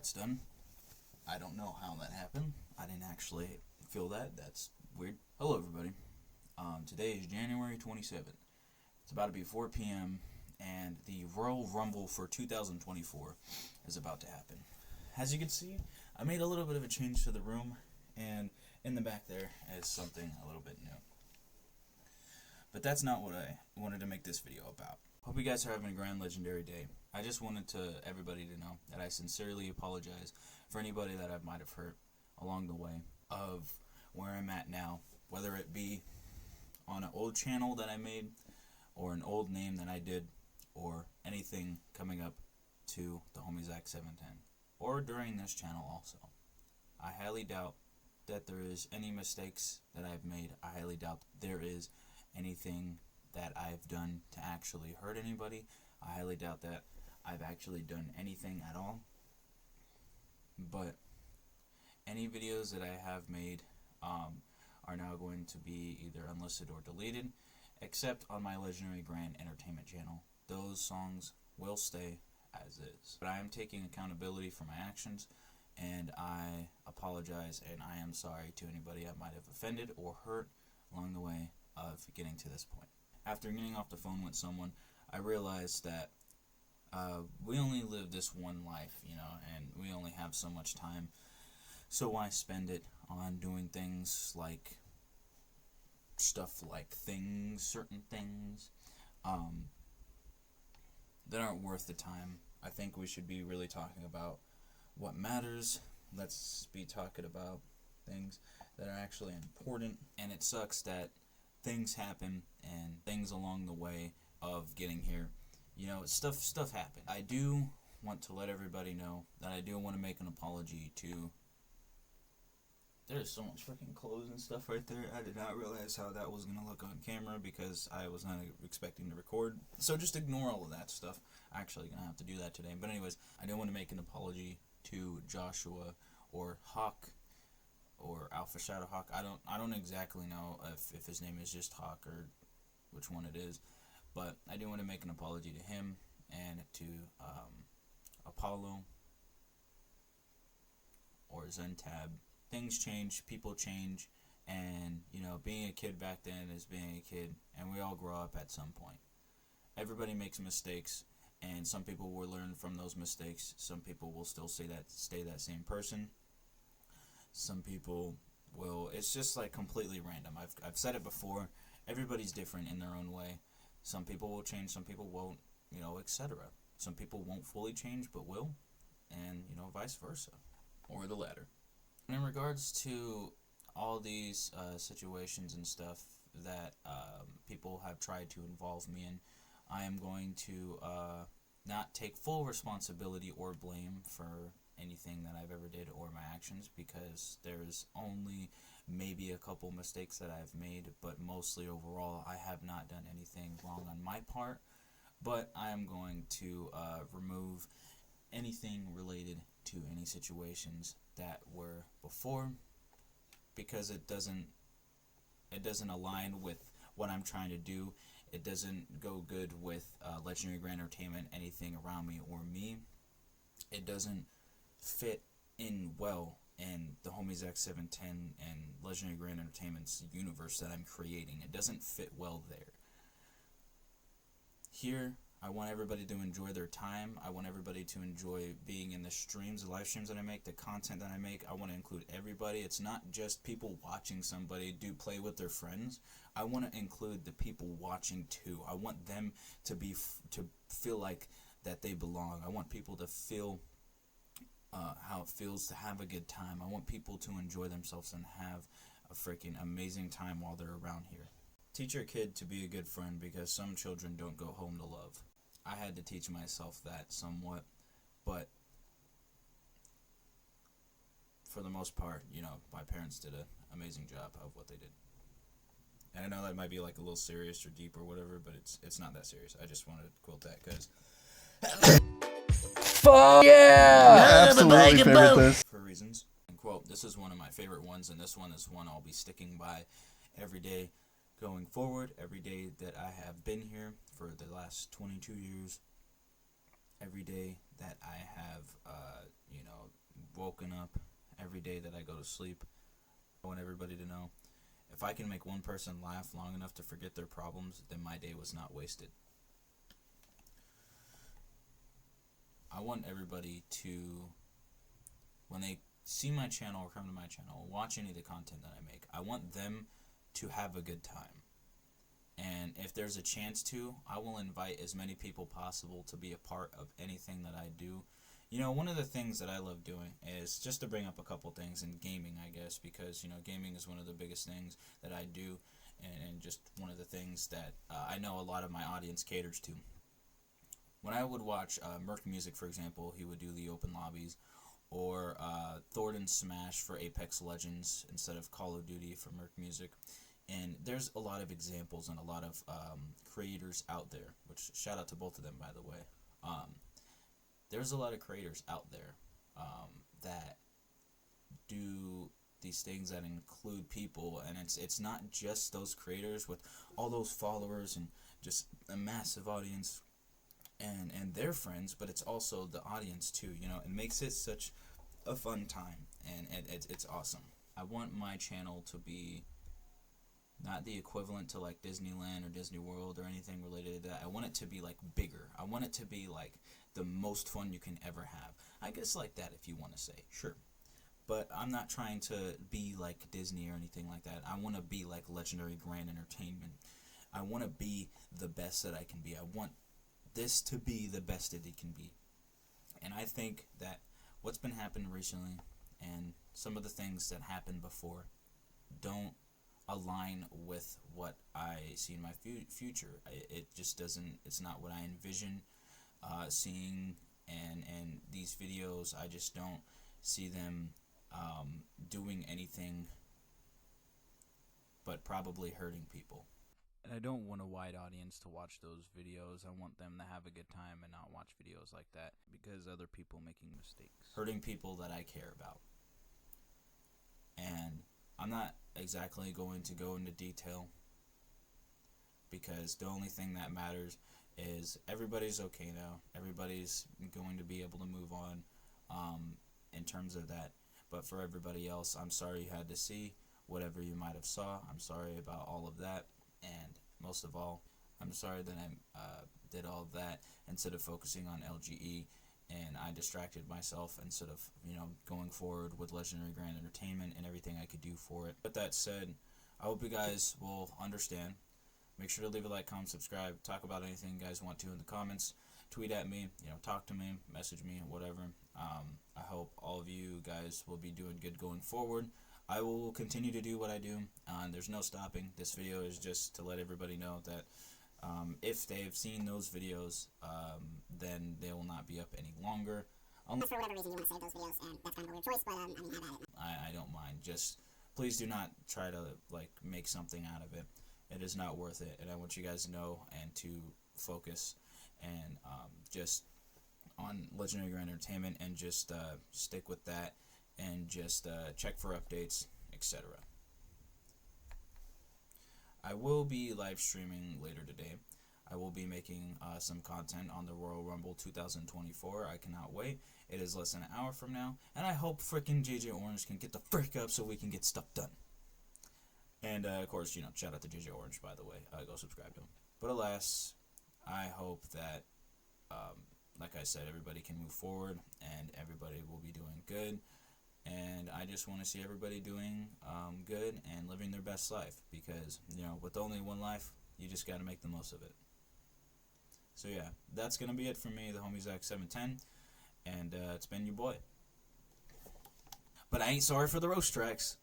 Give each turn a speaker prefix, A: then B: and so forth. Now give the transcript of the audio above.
A: that's done. I don't know how that happened. I didn't actually feel that. That's weird. Hello, everybody. Today is January 27th. It's about to be 4 p.m., and the Royal Rumble for 2024 is about to happen. As you can see, I made a little bit of a change to the room, and in the back there is something a little bit new. But that's not what I wanted to make this video about. Hope you guys are having a grand legendary day. I just wanted everybody to know that I sincerely apologize for anybody that I might have hurt along the way of where I'm at now, whether it be on an old channel that I made, or an old name that I did, or anything coming up to the homie ZXinfinite, or during this channel also. I highly doubt that there is any mistakes that I've made. I highly doubt there is anything that I've done to actually hurt anybody. I highly doubt that I've actually done anything at all. But any videos that I have made are now going to be either unlisted or deleted, except on my Legendary Grand Entertainment channel. Those songs will stay as is. But I am taking accountability for my actions, and I apologize, and I am sorry to anybody I might have offended or hurt along the way of getting to this point. After getting off the phone with someone, I realized that we only live this one life, and we only have so much time. So why spend it on doing things like certain things that aren't worth the time. I think we should be really talking about what matters. Let's be talking about things that are actually important. And it sucks that things happen and things along the way of getting here. Stuff happened. I do want to let everybody know that I do want to make an apology to... There's so much freaking clothes and stuff right there. I did not realize how that was going to look on camera because I was not expecting to record. So just ignore all of that stuff. I'm actually going to have to do that today. But anyways, I do want to make an apology to Joshua or Hawk or Alpha Shadow Hawk. I don't exactly know if his name is just Hawk or which one it is. But I do want to make an apology to him and to Apollo or Zentab. Things change, people change, and, being a kid back then is being a kid, and we all grow up at some point. Everybody makes mistakes, and some people will learn from those mistakes. Some people will still stay that same person. Some people will, it's just like completely random. I've said it before, everybody's different in their own way. Some people will change, some people won't, etc. Some people won't fully change, but will, and, vice versa, or the latter. In regards to all these situations and stuff that people have tried to involve me in, I am going to not take full responsibility or blame for anything that I've ever did or my actions, because there's only maybe a couple mistakes that I've made, but mostly overall I have not done anything wrong on my part. But I am going to remove anything related to any situations that were before, because it doesn't align with what I'm trying to do. It doesn't go good with Legendary Grand Entertainment, anything around me or me. It doesn't fit in well in the homies X710 and Legendary Grand Entertainment's universe that I'm creating. It doesn't fit well there. Here, I want everybody to enjoy their time. I want everybody to enjoy being in the streams, the live streams that I make, the content that I make. I want to include everybody. It's not just people watching somebody play with their friends. I want to include the people watching too. I want them to feel like that they belong. I want people to feel how it feels to have a good time. I want people to enjoy themselves and have a freaking amazing time while they're around here. Teach your kid to be a good friend, because some children don't go home to love. I had to teach myself that somewhat, but for the most part, my parents did an amazing job of what they did. And I know that might be like a little serious or deep or whatever, but it's not that serious. I just wanted to quote that because
B: fuck yeah!
C: Absolutely favorite this.
A: For reasons. And quote, this is one of my favorite ones, and this one is one I'll be sticking by every day going forward, every day that I have been here for the last 22 years. every day that I have, woken up, every day that I go to sleep. I want everybody to know, if I can make one person laugh long enough to forget their problems, then my day was not wasted. I want everybody to, when they see my channel or come to my channel, watch any of the content that I make, I want them to have a good time. And if there's a chance to, I will invite as many people possible to be a part of anything that I do. One of the things that I love doing is, just to bring up a couple things in gaming, I guess, because, gaming is one of the biggest things that I do, and just one of the things that I know a lot of my audience caters to. When I would watch Merc Music, for example, he would do the open lobbies, or Thornton Smash for Apex Legends instead of Call of Duty for Merc Music. And there's a lot of examples and a lot of creators out there, which shout out to both of them, by the way. There's a lot of creators out there that do these things that include people, and it's not just those creators with all those followers and just a massive audience and their friends, but it's also the audience too. It makes it such a fun time, and it's awesome. I want my channel to be not the equivalent to like Disneyland or Disney World or anything related to that. I want it to be like bigger. I want it to be like the most fun you can ever have. I guess like that, if you want to say, sure. But I'm not trying to be like Disney or anything like that. I want to be like Legendary Grand Entertainment. I want to be the best that I can be. I want this to be the best that it can be. And I think that what's been happening recently and some of the things that happened before don't align with what I see in my future. It just doesn't, it's not what I envision seeing, and these videos, I just don't see them doing anything but probably hurting people. And I don't want a wide audience to watch those videos. I want them to have a good time and not watch videos like that because other people making mistakes, hurting people that I care about. And I'm not exactly going to go into detail because the only thing that matters is everybody's okay now. Everybody's going to be able to move on in terms of that. But for everybody else, I'm sorry you had to see whatever you might have saw. I'm sorry about all of that. And most of all, I'm sorry that I did all of that instead of focusing on LGE. And I distracted myself instead of, going forward with Legendary Grand Entertainment and everything I could do for it. With that said, I hope you guys will understand. Make sure to leave a like, comment, subscribe, talk about anything you guys want to in the comments. Tweet at me, talk to me, message me, whatever. I hope all of you guys will be doing good going forward. I will continue to do what I do. There's no stopping. This video is just to let everybody know that if they've seen those videos, then they will not be up any longer.
C: Unless for whatever reason you want to save those videos, and that's kind of a weird choice, but have at it.
A: I don't mind. Just please do not try to make something out of it. It is not worth it, and I want you guys to know and to focus and just on Legendary Grand Entertainment and just stick with that and just check for updates, etc. I will be live streaming later today. I will be making some content on the Royal Rumble 2024. I cannot wait. It is less than an hour from now, and I hope frickin' JJ Orange can get the frick up so we can get stuff done. And of course, shout out to JJ Orange, by the way. Go subscribe to him. But alas, I hope that, like I said, everybody can move forward and everybody will be doing good. And I just want to see everybody doing good and living their best life because, with only one life, you just got to make the most of it. So yeah, that's going to be it for me, the homie ZXinfinite, and it's been your boy. But I ain't sorry for the roast tracks.